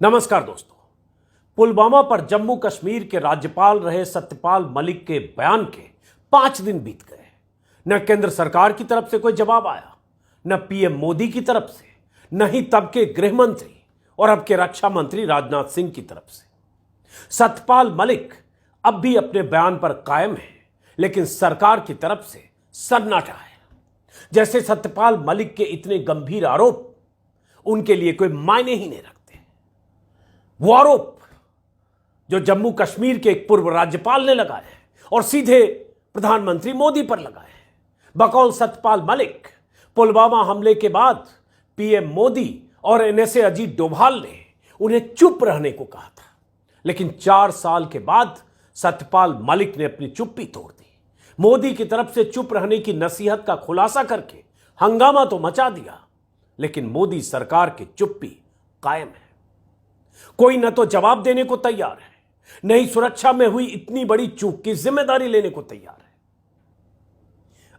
नमस्कार दोस्तों। पुलवामा पर जम्मू कश्मीर के राज्यपाल रहे सत्यपाल मलिक के बयान के 5 दिन बीत गए। न केंद्र सरकार की तरफ से कोई जवाब आया, न पीएम मोदी की तरफ से, न ही तब के गृह मंत्री और अब के रक्षा मंत्री राजनाथ सिंह की तरफ से। सत्यपाल मलिक अब भी अपने बयान पर कायम है, लेकिन सरकार की तरफ से सन्नाटा है। जैसे सत्यपाल मलिक के इतने गंभीर आरोप उनके लिए कोई मायने ही नहीं रखते। वो आरोप जो जम्मू कश्मीर के एक पूर्व राज्यपाल ने लगाए हैं और सीधे प्रधानमंत्री मोदी पर लगाए हैं। बकौल सत्यपाल मलिक, पुलवामा हमले के बाद पीएम मोदी और एनएसए अजीत डोभाल ने उन्हें चुप रहने को कहा था, लेकिन 4 साल के बाद सत्यपाल मलिक ने अपनी चुप्पी तोड़ दी। मोदी की तरफ से चुप रहने की नसीहत का खुलासा करके हंगामा तो मचा दिया, लेकिन मोदी सरकार की चुप्पी कायम है। कोई न तो जवाब देने को तैयार है, न ही सुरक्षा में हुई इतनी बड़ी चूक की जिम्मेदारी लेने को तैयार है।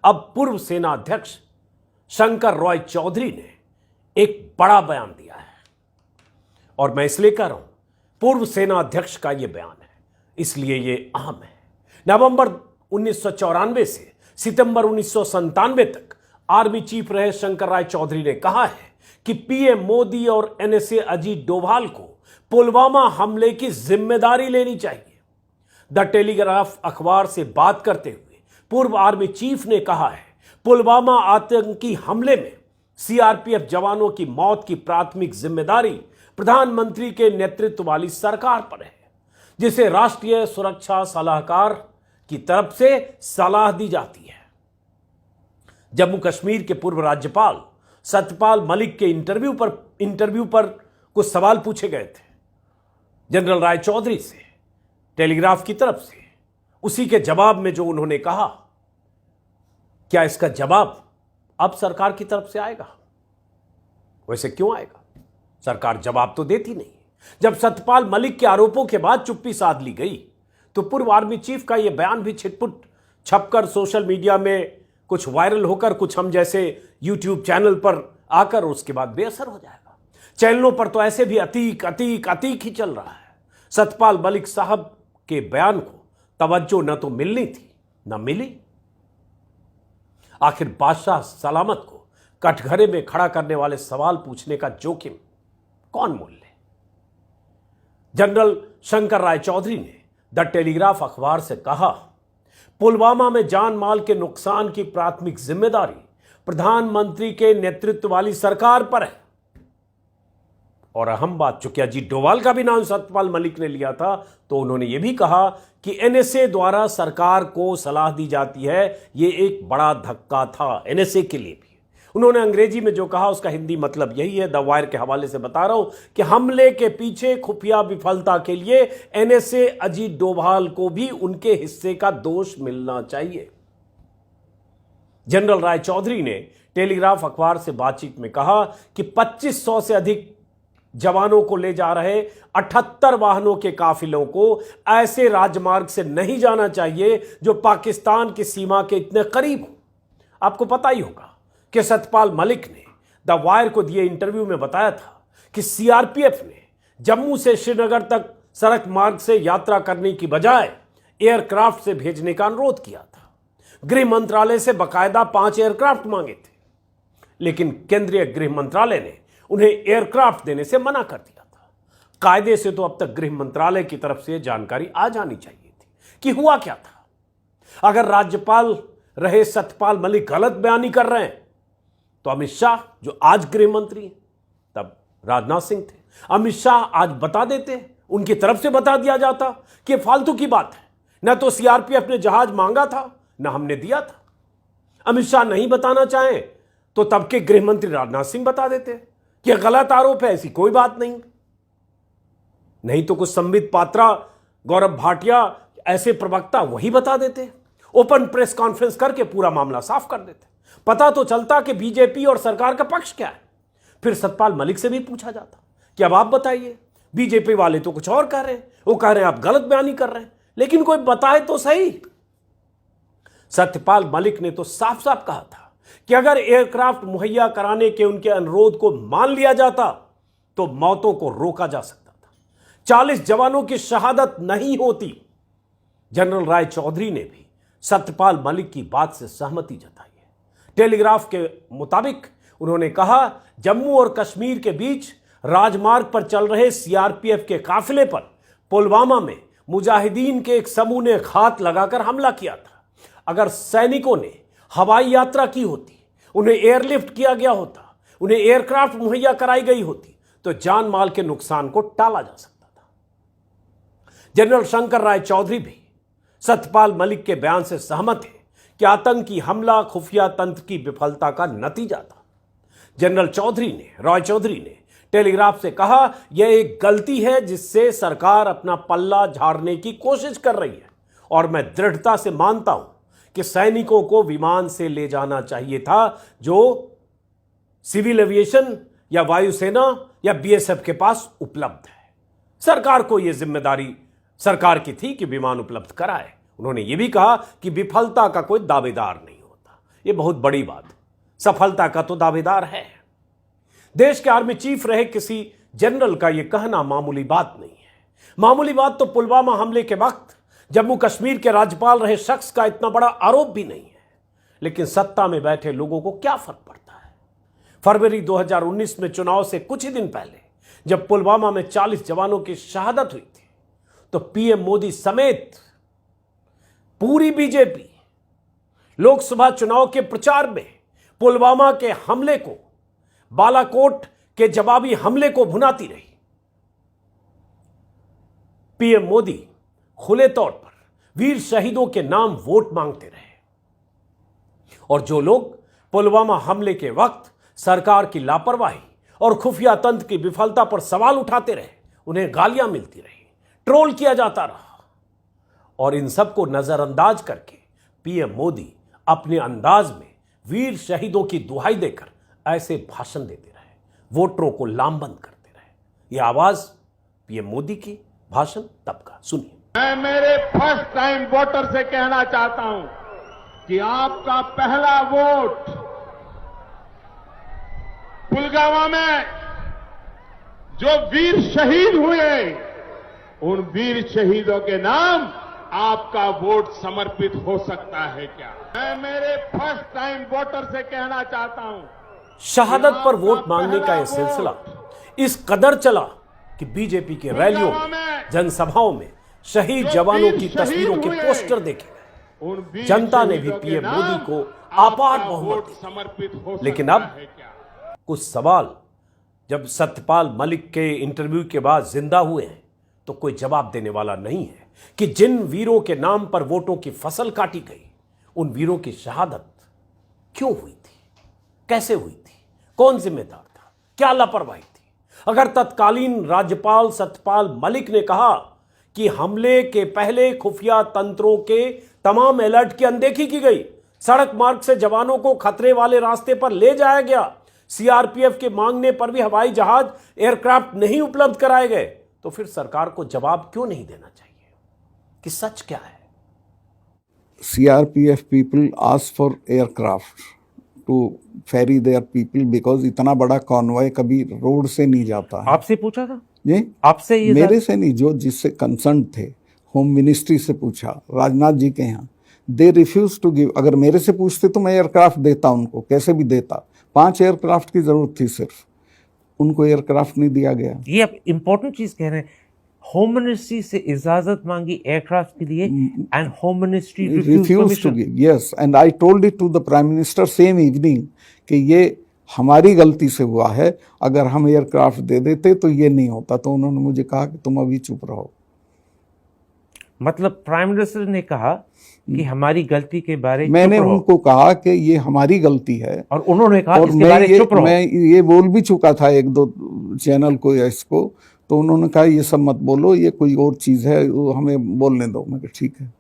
अब पूर्व सेना अध्यक्ष शंकर राय चौधरी ने एक बड़ा बयान दिया है, और मैं इसलिए कह रहा हूं पूर्व सेना अध्यक्ष का यह बयान है, इसलिए यह अहम है। नवंबर 1994 से सितंबर 1997 तक आर्मी चीफ रहे शंकर राय चौधरी ने कहा है कि पीएम मोदी और एनएसए अजीत डोभाल को पुलवामा हमले की जिम्मेदारी लेनी चाहिए। द टेलीग्राफ अखबार से बात करते हुए पूर्व आर्मी चीफ ने कहा है, पुलवामा आतंकी हमले में सीआरपीएफ जवानों की मौत की प्राथमिक जिम्मेदारी प्रधानमंत्री के नेतृत्व वाली सरकार पर है, जिसे राष्ट्रीय सुरक्षा सलाहकार की तरफ से सलाह दी जाती है। जम्मू कश्मीर के पूर्व राज्यपाल सत्यपाल मलिक के इंटरव्यू पर कुछ सवाल पूछे गए थे जनरल राय चौधरी से, टेलीग्राफ की तरफ से। उसी के जवाब में जो उन्होंने कहा, क्या इसका जवाब अब सरकार की तरफ से आएगा? वैसे क्यों आएगा? सरकार जवाब तो देती नहीं। जब सत्यपाल मलिक के आरोपों के बाद चुप्पी साध ली गई, तो पूर्व आर्मी चीफ का यह बयान भी छिटपुट छपकर सोशल मीडिया में कुछ वायरल होकर कुछ हम जैसे यूट्यूब चैनल पर आकर उसके बाद बेअसर हो जाएगा। चैनलों पर तो ऐसे भी अतीक अतीक अतीक ही चल रहा है। सत्यपाल मलिक साहब के बयान को तवज्जो न तो मिलनी थी, न मिली। आखिर बादशाह सलामत को कटघरे में खड़ा करने वाले सवाल पूछने का जोखिम कौन मोल ले? जनरल शंकर राय चौधरी ने द टेलीग्राफ अखबार से कहा, पुलवामा में जान माल के नुकसान की प्राथमिक जिम्मेदारी प्रधानमंत्री के नेतृत्व वाली सरकार पर है। और अहम बात, चूंकि अजीत डोभाल का भी नाम सत्यपाल मलिक ने लिया था, तो उन्होंने यह भी कहा कि एनएसए द्वारा सरकार को सलाह दी जाती है। यह एक बड़ा धक्का था एनएसए के लिए भी। उन्होंने अंग्रेजी में जो कहा उसका हिंदी मतलब यही है। द वायर के हवाले से बता रहा हूं कि हमले के पीछे खुफिया विफलता के लिए एनएसए अजीत डोभाल को भी उनके हिस्से का दोष मिलना चाहिए। जनरल राय चौधरी ने टेलीग्राफ अखबार से बातचीत में कहा कि 2500 से अधिक जवानों को ले जा रहे 78 वाहनों के काफिलों को ऐसे राजमार्ग से नहीं जाना चाहिए जो पाकिस्तान की सीमा के इतने करीब हो। आपको पता ही होगा कि सत्यपाल मलिक ने द वायर को दिए इंटरव्यू में बताया था कि सीआरपीएफ ने जम्मू से श्रीनगर तक सड़क मार्ग से यात्रा करने की बजाय एयरक्राफ्ट से भेजने का अनुरोध किया था। गृह मंत्रालय से बकायदा 5 एयरक्राफ्ट मांगे थे, लेकिन केंद्रीय गृह मंत्रालय ने उन्हें एयरक्राफ्ट देने से मना कर दिया था। कायदे से तो अब तक गृह मंत्रालय की तरफ से जानकारी आ जानी चाहिए थी कि हुआ क्या था। अगर राज्यपाल रहे सत्यपाल मलिक गलत बयानी कर रहे हैं, तो अमित शाह जो आज गृह मंत्री हैं, तब राजनाथ सिंह थे, अमित शाह आज बता देते, उनकी तरफ से बता दिया जाता कि फालतू की बात है। न तो सीआरपीएफ ने जहाज मांगा था, न हमने दिया था। अमित शाह नहीं बताना चाहें तो तब के गृह मंत्री राजनाथ सिंह बता देते कि गलत आरोप है, ऐसी कोई बात नहीं तो कुछ संबित पात्रा, गौरव भाटिया ऐसे प्रवक्ता वही बता देते, ओपन प्रेस कॉन्फ्रेंस करके पूरा मामला साफ कर देते। पता तो चलता कि बीजेपी और सरकार का पक्ष क्या है। फिर सत्यपाल मलिक से भी पूछा जाता कि अब आप बताइए, बीजेपी वाले तो कुछ और कह रहे हैं, वो कह रहे हैं आप गलत बयानी कर रहे हैं, लेकिन कोई बताए तो सही। सत्यपाल मलिक ने तो साफ साफ कहा था कि अगर एयरक्राफ्ट मुहैया कराने के उनके अनुरोध को मान लिया जाता तो मौतों को रोका जा सकता था। 40 जवानों की शहादत नहीं होती। जनरल राय चौधरी ने भी सत्यपाल मलिक की बात से सहमति जताई है। टेलीग्राफ के मुताबिक उन्होंने कहा, जम्मू और कश्मीर के बीच राजमार्ग पर चल रहे सीआरपीएफ के काफिले पर पुलवामा में मुजाहिदीन के एक समूह ने घात लगाकर हमला किया था। अगर सैनिकों ने हवाई यात्रा की होती, उन्हें एयरलिफ्ट किया गया होता, उन्हें एयरक्राफ्ट मुहैया कराई गई होती, तो जान माल के नुकसान को टाला जा सकता था। जनरल शंकर राय चौधरी भी सत्यपाल मलिक के बयान से सहमत है कि आतंकी हमला खुफिया तंत्र की विफलता का नतीजा था। जनरल रॉय चौधरी ने टेलीग्राफ से कहा, यह एक गलती है जिससे सरकार अपना पल्ला झाड़ने की कोशिश कर रही है और मैं दृढ़ता से मानता हूं कि सैनिकों को विमान से ले जाना चाहिए था, जो सिविल एविएशन या वायुसेना या बीएसएफ के पास उपलब्ध है। सरकार को यह जिम्मेदारी सरकार की थी कि विमान उपलब्ध कराए। उन्होंने यह भी कहा कि विफलता का कोई दावेदार नहीं होता। यह बहुत बड़ी बात, सफलता का तो दावेदार है। देश के आर्मी चीफ रहे किसी जनरल का यह कहना मामूली बात नहीं है। मामूली बात तो पुलवामा हमले के वक्त जम्मू कश्मीर के राज्यपाल रहे शख्स का इतना बड़ा आरोप भी नहीं है। लेकिन सत्ता में बैठे लोगों को क्या फर्क पड़ता है। फरवरी 2019 में चुनाव से कुछ ही दिन पहले जब पुलवामा में 40 जवानों की शहादत हुई थी, तो पीएम मोदी समेत पूरी बीजेपी लोकसभा चुनाव के प्रचार में पुलवामा के हमले को, बालाकोट के जवाबी हमले को भुनाती रही। पीएम मोदी खुले तौर पर वीर शहीदों के नाम वोट मांगते रहे और जो लोग पुलवामा हमले के वक्त सरकार की लापरवाही और खुफिया तंत्र की विफलता पर सवाल उठाते रहे, उन्हें गालियां मिलती रही, ट्रोल किया जाता रहा। और इन सबको नजरअंदाज करके पीएम मोदी अपने अंदाज में वीर शहीदों की दुहाई देकर ऐसे भाषण देते रहे, वोटरों को लामबंद करते रहे। यह आवाज पीएम मोदी की, भाषण तब का। सुनिए। मैं मेरे फर्स्ट टाइम वोटर से कहना चाहता हूं कि आपका पहला वोट पुलवामा में जो वीर शहीद हुए, उन वीर शहीदों के नाम आपका वोट समर्पित हो सकता है क्या? मैं मेरे फर्स्ट टाइम वोटर से कहना चाहता हूं। शहादत पर वोट मांगने का यह सिलसिला इस कदर चला कि बीजेपी के रैलियों में, जनसभाओं में शहीद जवानों की तस्वीरों के पोस्टर देखे गए। जनता ने भी पीएम मोदी को आपार बहुमत दी। लेकिन अब कुछ सवाल जब सत्यपाल मलिक के इंटरव्यू के बाद जिंदा हुए हैं, तो कोई जवाब देने वाला नहीं है कि जिन वीरों के नाम पर वोटों की फसल काटी गई, उन वीरों की शहादत क्यों हुई थी, कैसे हुई थी, कौन जिम्मेदार था, क्या लापरवाही थी। अगर तत्कालीन राज्यपाल सत्यपाल मलिक ने कहा कि हमले के पहले खुफिया तंत्रों के तमाम अलर्ट की अनदेखी की गई, सड़क मार्ग से जवानों को खतरे वाले रास्ते पर ले जाया गया, सीआरपीएफ के मांगने पर भी हवाई जहाज, एयरक्राफ्ट नहीं उपलब्ध कराए गए, तो फिर सरकार को जवाब क्यों नहीं देना चाहिए कि सच क्या है। CRPF people ask for aircraft to ferry their people because इतना बड़ा कॉन्वॉय कभी रोड से नहीं जाता है। आपसे पूछा था जी? आपसे ये मेरे से नहीं, जो जिससे कंसर्न थे, होम मिनिस्ट्री से पूछा, राजनाथ जी के यहाँ, दे रिफ्यूज टू गिव। अगर मेरे से पूछते तो मैं एयरक्राफ्ट देता उनको, कैसे भी देता। 5 एयरक्राफ्ट की जरूरत थी सिर्फ, उनको एयरक्राफ्ट नहीं दिया गया। ये आप इंपॉर्टेंट चीज कह रहे हैं। होम मिनिस्ट्री से इजाजत मांगी एयरक्राफ्ट के लिए and home ministry refuse to give. Yes, and I told it to the prime minister same evening कि ये हमारी गलती से हुआ है, अगर हम एयरक्राफ्ट दे देते तो ये नहीं होता। तो उन्होंने मुझे कहा कि तुम अभी चुप रहो। मतलब प्राइम मिनिस्टर ने कहा कि हमारी गलती के बारे में मैंने उनको कहा कि ये हमारी गलती है, और उन्होंने कहा और इसके बारे चुप रहो। मैं ये बोल भी चुका था 1-2 चैनल को या इसको, तो उन्होंने कहा ये सब मत बोलो, ये कोई और चीज है, वो हमें बोलने दो। मैं कहा ठीक है।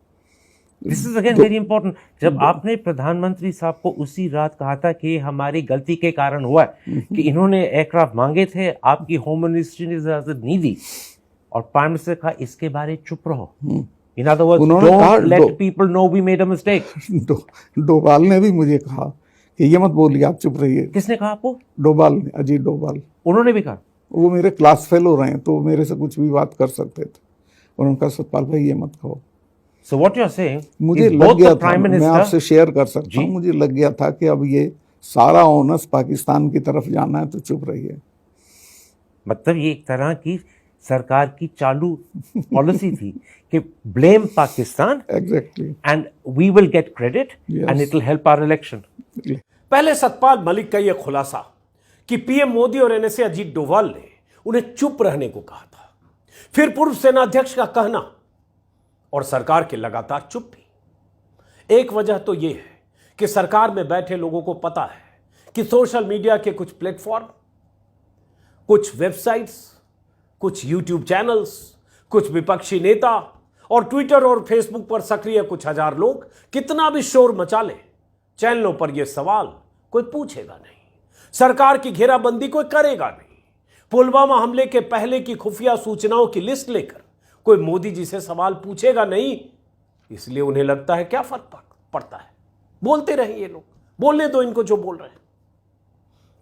This is again very important. जब आपने प्रधानमंत्री साहब को उसी रात कहा था कि हमारी गलती के कारण हुआ कि इन्होंने एयरक्राफ्ट मांगे थे, आपकी होम मिनिस्ट्री ने इजाजत नहीं दी, और प्राइम मिनिस्टर कहा इसके बारे चुप रहो। In other words, don't let people know we made a mistake. Doval ने भी मुझे कहा कि ये मत बोलिए, आप चुप रहिए। किसने कहा आपको? डोभाल ने, अजीत डोभाल। उन्होंने भी कहा? वो मेरे क्लास फेलो रहे, तो मेरे से कुछ भी बात कर सकते थे। और उनका सतपाल भाई ये मत कहो। So what you're saying मुझे is लग both गया the था, Prime मैं Minister, आपसे शेयर कर सकता जी। हूँ, मुझे लग गया था कि अब ये सारा ओनस पाकिस्तान की तरफ जाना है, तो चुप रहिए। मतलब ये एक तरह की सरकार की चालू पॉलिसी थी कि blame Pakistan exactly. And we will get credit Yes. And it will help our election. पहले सतपाल मलिक का यह खुलासा कि पीएम मोदी और एनएसए अजीत डोभाल ने उन्हें चुप रहने को कहा था, फिर पूर्व सेनाध्यक्ष का कहना और सरकार के लगातार चुप भी। एक वजह तो यह है कि सरकार में बैठे लोगों को पता है कि सोशल मीडिया के कुछ प्लेटफॉर्म, कुछ वेबसाइट्स, कुछ यूट्यूब चैनल्स, कुछ विपक्षी नेता और ट्विटर और फेसबुक पर सक्रिय कुछ हजार लोग कितना भी शोर मचा ले, चैनलों पर यह सवाल कोई पूछेगा नहीं, सरकार की घेराबंदी कोई करेगा नहीं। पुलवामा हमले के पहले की खुफिया सूचनाओं की लिस्ट लेकर कोई मोदी जी से सवाल पूछेगा नहीं, इसलिए उन्हें लगता है क्या फर्क पड़ता है, बोलते रहे ये लोग, बोलने दो इनको जो बोल रहे हैं।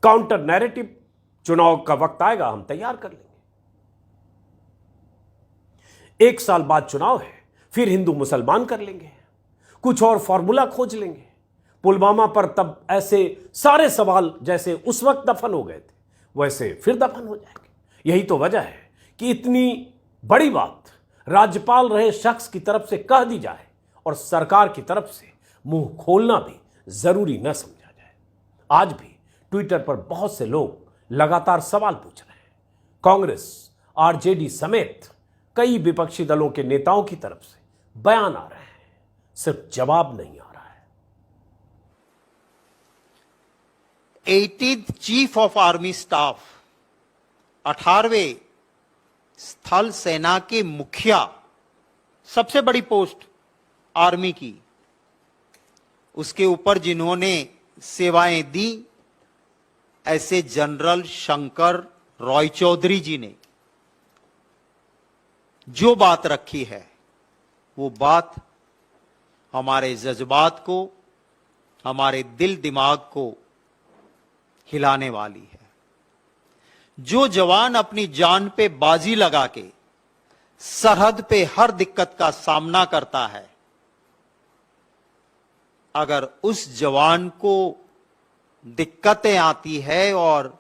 काउंटर नैरेटिव चुनाव का वक्त आएगा हम तैयार कर लेंगे। 1 साल बाद चुनाव है, फिर हिंदू मुसलमान कर लेंगे, कुछ और फॉर्मूला खोज लेंगे। पुलवामा पर तब ऐसे सारे सवाल जैसे उस वक्त दफन हो गए थे, वैसे फिर दफन हो जाएंगे। यही तो वजह है कि इतनी बड़ी बात राज्यपाल रहे शख्स की तरफ से कह दी जाए और सरकार की तरफ से मुंह खोलना भी जरूरी न समझा जाए। आज भी ट्विटर पर बहुत से लोग लगातार सवाल पूछ रहे हैं। कांग्रेस, आरजेडी समेत कई विपक्षी दलों के नेताओं की तरफ से बयान आ रहे हैं, सिर्फ जवाब नहीं आ रहा है। 18th chief of army staff, 18वें स्थल सेना के मुखिया, सबसे बड़ी पोस्ट आर्मी की, उसके ऊपर जिन्होंने सेवाएं दी, ऐसे जनरल शंकर रॉय चौधरी जी ने जो बात रखी है, वो बात हमारे जज्बात को, हमारे दिल दिमाग को हिलाने वाली है। जो जवान अपनी जान पे बाजी लगा के सरहद पे हर दिक्कत का सामना करता है, अगर उस जवान को दिक्कतें आती है और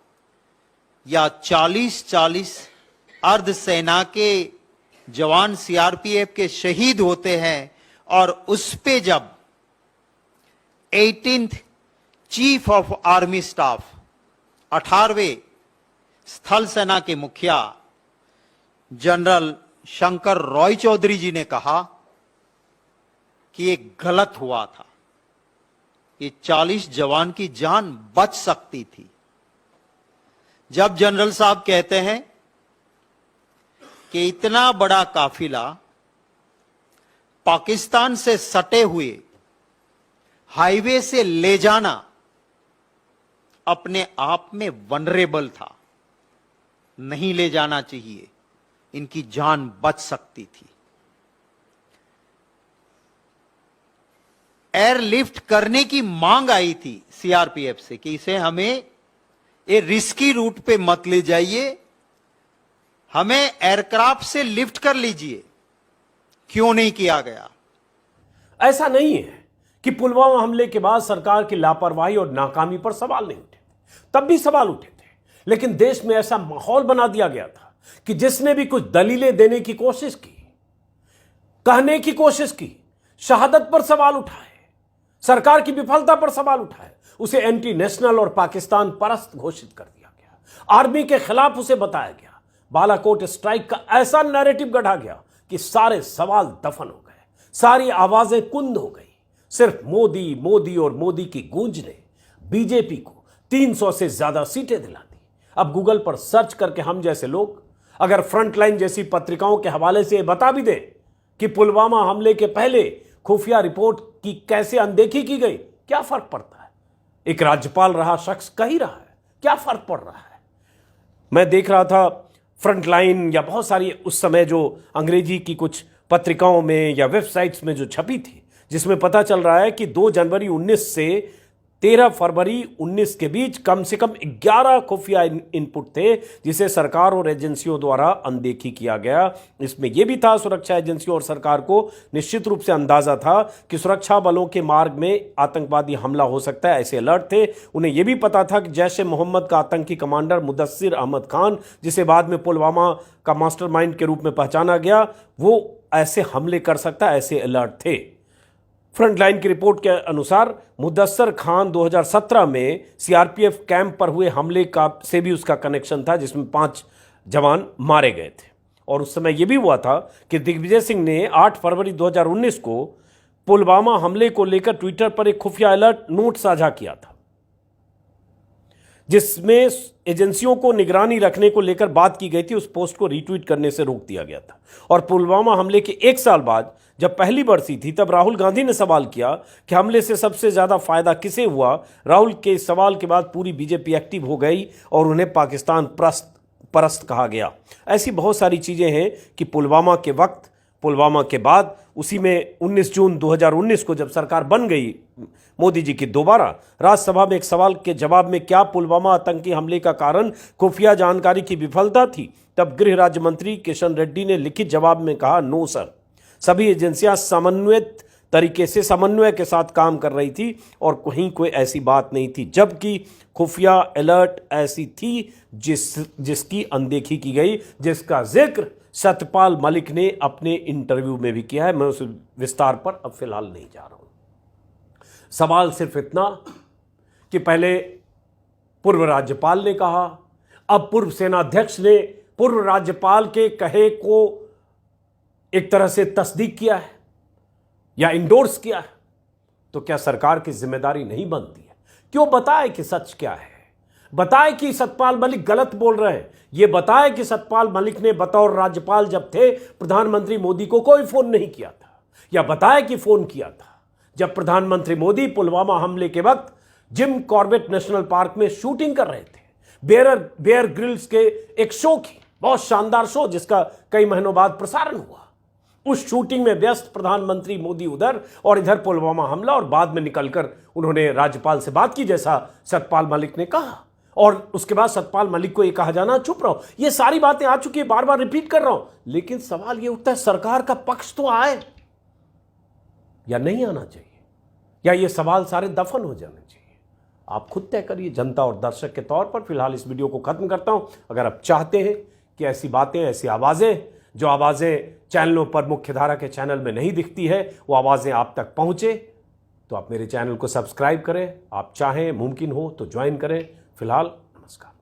या 40-40 अर्धसेना के जवान सीआरपीएफ के शहीद होते हैं, और उस पे जब 18th chief of army staff, 18वें स्थल सेना के मुखिया जनरल शंकर रॉय चौधरी जी ने कहा कि ये गलत हुआ था, ये 40 जवान की जान बच सकती थी। जब जनरल साहब कहते हैं कि इतना बड़ा काफिला पाकिस्तान से सटे हुए हाईवे से ले जाना अपने आप में वनरेबल था, नहीं ले जाना चाहिए, इनकी जान बच सकती थी। एयरलिफ्ट करने की मांग आई थी सीआरपीएफ से कि इसे हमें ये रिस्की रूट पे मत ले जाइए, हमें एयरक्राफ्ट से लिफ्ट कर लीजिए। क्यों नहीं किया गया? ऐसा नहीं है कि पुलवामा हमले के बाद सरकार की लापरवाही और नाकामी पर सवाल नहीं उठे, तब भी सवाल उठे थे, लेकिन देश में ऐसा माहौल बना दिया गया था कि जिसने भी कुछ दलीलें देने की कोशिश की, कहने की कोशिश की, शहादत पर सवाल उठाए, सरकार की विफलता पर सवाल उठाए, उसे एंटी नेशनल और पाकिस्तान परस्त घोषित कर दिया गया। आर्मी के खिलाफ उसे बताया गया। बालाकोट स्ट्राइक का ऐसा नैरेटिव गढ़ा गया कि सारे सवाल दफन हो गए, सारी आवाजें कुंद हो गई। सिर्फ मोदी मोदी और मोदी की गूंज ने बीजेपी को 300 से ज्यादा सीटें दिला दी। अब गूगल पर सर्च करके हम जैसे लोग अगर फ्रंटलाइन जैसी पत्रिकाओं के हवाले से बता भी दें कि पुलवामा हमले के पहले खुफिया रिपोर्ट की कैसे अनदेखी की गई, क्या फर्क पड़ता है? एक राज्यपाल रहा शख्स कह ही रहा है, क्या फर्क पड़ रहा है? मैं देख रहा था फ्रंटलाइन या बहुत सारी उस समय जो अंग्रेजी की कुछ पत्रिकाओं में या वेबसाइट्स में जो छपी थी, जिसमें पता चल रहा है कि 2 जनवरी 19 से 13 फरवरी 19 के बीच कम से कम 11 खुफिया इनपुट थे जिसे सरकार और एजेंसियों द्वारा अनदेखी किया गया। इसमें यह भी था, सुरक्षा एजेंसियों और सरकार को निश्चित रूप से अंदाजा था कि सुरक्षा बलों के मार्ग में आतंकवादी हमला हो सकता है, ऐसे अलर्ट थे। उन्हें यह भी पता था कि जैश ए मोहम्मद का आतंकी कमांडर मुदस्सिर अहमद खान, जिसे बाद में पुलवामा का मास्टरमाइंड के रूप में पहचाना गया, वो ऐसे हमले कर सकता है, ऐसे अलर्ट थे। फ्रंटलाइन की रिपोर्ट के अनुसार मुदस्सर खान 2017 में सीआरपीएफ कैंप पर हुए हमले का से भी उसका कनेक्शन था, जिसमें 5 जवान मारे गए थे। और उस समय यह भी हुआ था कि दिग्विजय सिंह ने 8 फरवरी 2019 को पुलवामा हमले को लेकर ट्विटर पर एक खुफिया अलर्ट नोट साझा किया था, जिसमें एजेंसियों को निगरानी रखने को लेकर बात की गई थी। उस पोस्ट को रीट्वीट करने से रोक दिया गया था। और पुलवामा हमले के 1 साल बाद जब पहली बरसी थी, तब राहुल गांधी ने सवाल किया कि हमले से सबसे ज्यादा फायदा किसे हुआ। राहुल के सवाल के बाद पूरी बीजेपी एक्टिव हो गई और उन्हें पाकिस्तान परस्त कहा गया। ऐसी बहुत सारी चीजें हैं कि पुलवामा के वक्त, पुलवामा के बाद, उसी में 19 जून 2019 को जब सरकार बन गई मोदी जी की दोबारा, राज्यसभा में एक सवाल के जवाब में क्या पुलवामा आतंकी हमले का कारण खुफिया जानकारी की विफलता थी, तब गृह राज्य मंत्री किशन रेड्डी ने लिखित जवाब में कहा, नो सर, सभी एजेंसियां समन्वय के साथ काम कर रही थी और कहीं कोई ऐसी बात नहीं थी। जबकि खुफिया अलर्ट ऐसी थी जिसकी अनदेखी की गई, जिसका जिक्र सत्यपाल मलिक ने अपने इंटरव्यू में भी किया है। मैं उस विस्तार पर अब फिलहाल नहीं जा रहा हूं। सवाल सिर्फ इतना कि पहले पूर्व राज्यपाल ने कहा, अब पूर्व सेनाध्यक्ष ने पूर्व राज्यपाल के कहे को एक तरह से तस्दीक किया है या इंडोर्स किया है, तो क्या सरकार की जिम्मेदारी नहीं बनती है? क्यों बताए कि सच क्या है, बताए कि सत्यपाल मलिक गलत बोल रहे हैं, यह बताए कि सत्यपाल मलिक ने बतौर राज्यपाल जब थे प्रधानमंत्री मोदी को कोई फोन नहीं किया था, या बताए कि फोन किया था जब प्रधानमंत्री मोदी पुलवामा हमले के वक्त जिम कॉर्बेट नेशनल पार्क में शूटिंग कर रहे थे, बेयर ग्रिल्स के एक शो की, बहुत शानदार शो जिसका कई महीनों बाद प्रसारण हुआ। उस शूटिंग में व्यस्त प्रधानमंत्री मोदी उधर और इधर पुलवामा हमला, और बाद में निकलकर उन्होंने राज्यपाल से बात की जैसा सत्यपाल मलिक ने कहा, और उसके बाद सत्यपाल मलिक को यह कहा जाना चुप रहो। ये सारी बातें आ चुकी है, बार बार रिपीट कर रहा हूं, लेकिन सवाल यह उठता है सरकार का पक्ष तो आए या नहीं आना चाहिए, या ये सवाल सारे दफन हो जाने चाहिए। आप खुद तय करिए जनता और दर्शक के तौर पर। फिलहाल इस वीडियो को खत्म करता हूं। अगर आप चाहते हैं कि ऐसी बातें, ऐसी आवाजें, जो आवाजें चैनलों पर मुख्यधारा के चैनल में नहीं दिखती है, वो आवाजें आप तक पहुंचे, तो आप मेरे चैनल को सब्सक्राइब करें। आप चाहें, मुमकिन हो तो ज्वाइन करें। फिलहाल नमस्कार।